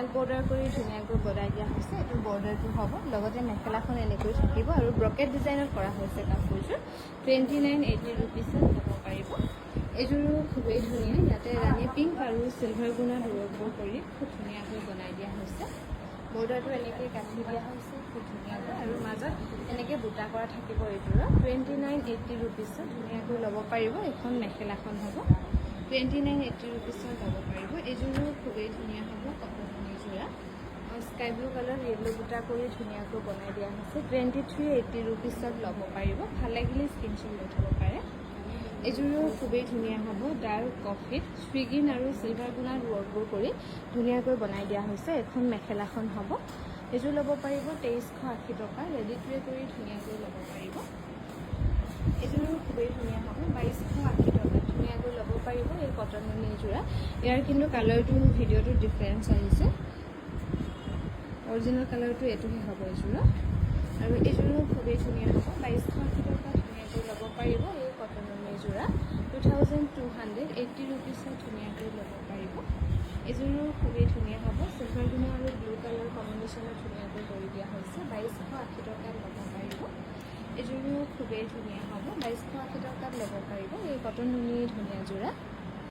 Self border কৰি ধুনীয়াকৈ বনাই দিয়া হৈছে। এইটো বৰ্ডাৰটো হ'ব, লগতে মেখেলাখন এনেকৈ থাকিব আৰু ব্ৰকেট ডিজাইনত কৰা হৈছে কাপোৰযোৰ। 2980 ৰুপিছত ল'ব পাৰিব। এইযোৰো খুবেই ধুনীয়া, ইয়াতে ৰাণী পিংক আৰু চিলভাৰ গুণাত ৱৰ্কবোৰ কৰি খুব ধুনীয়াকৈ বনাই দিয়া হৈছে। বৰ্ডাৰটো এনেকৈ কাটি দিয়া হৈছে খুব ধুনীয়াকৈ, আৰু মাজত এনেকৈ বুটা কৰা থাকিব। এইযোৰৰ 2980 ৰুপিছত ধুনীয়াকৈ ল'ব পাৰিব। এখন মেখেলাখন হ'ব 2980 ৰুপিছত ল'ব পাৰিব। এইযোৰো খুবেই ধুনীয়া হ'ব, কটনৰ যোৰা। স্কাই ব্লু কালাৰ য়েল্লো বুটা কৰি ধুনীয়াকৈ বনাই দিয়া হৈছে। 2380 ৰুপিছত ল'ব পাৰিব। ভাল লাগিলে স্ক্ৰীনশ্বট লৈ থ'ব পাৰে। এইযোৰো খুবেই ধুনীয়া হ'ব, ডাৰ্ক কফিত শ্ৰীগ্ৰীণ আৰু চিলভাৰ গুণাত ৱৰ্কবোৰ কৰি ধুনীয়াকৈ বনাই দিয়া হৈছে। এখন মেখেলাখন হ'ব। এইযোৰ ল'ব পাৰিব 2380 টকা। ৰেডি টু ৱেৰ কৰি ধুনীয়াকৈ ল'ব পাৰিব। এইযোৰো খুবেই ধুনীয়া হ'ব, 2280 টকা। ধুনীয়াকৈ ল'ব পাৰিব এই কটনৰ যোৰা। ইয়াৰ কিন্তু কালাৰটো ভিডিঅ'টোত ডিফাৰেঞ্চ আহিছে। অৰিজিনেল কালাৰটো এইটোহে হ'ব এইযোৰা। আৰু এইযোৰো খুবেই ধুনীয়া হ'ব, 2280 টকা। ধুনীয়াকৈ ল'ব পাৰিব এই কটনৰ যোৰা। 2280 ৰুপিছত ধুনীয়াকৈ ল'ব পাৰিব। এইযোৰো খুবেই ধুনীয়া হ'ব, চিলভাৰ গুণা আৰু ব্লু কালাৰ কম্বিনেশ্যনত ধুনীয়াকৈ কৰি দিয়া হৈছে। 2280 টকাত ল'ব পাৰিব। এইযোৰো খুবেই ধুনীয়া হ'ব, 2280 টকাত ল'ব পাৰিব এই কটন নুনি ধুনীয়া যোৰা।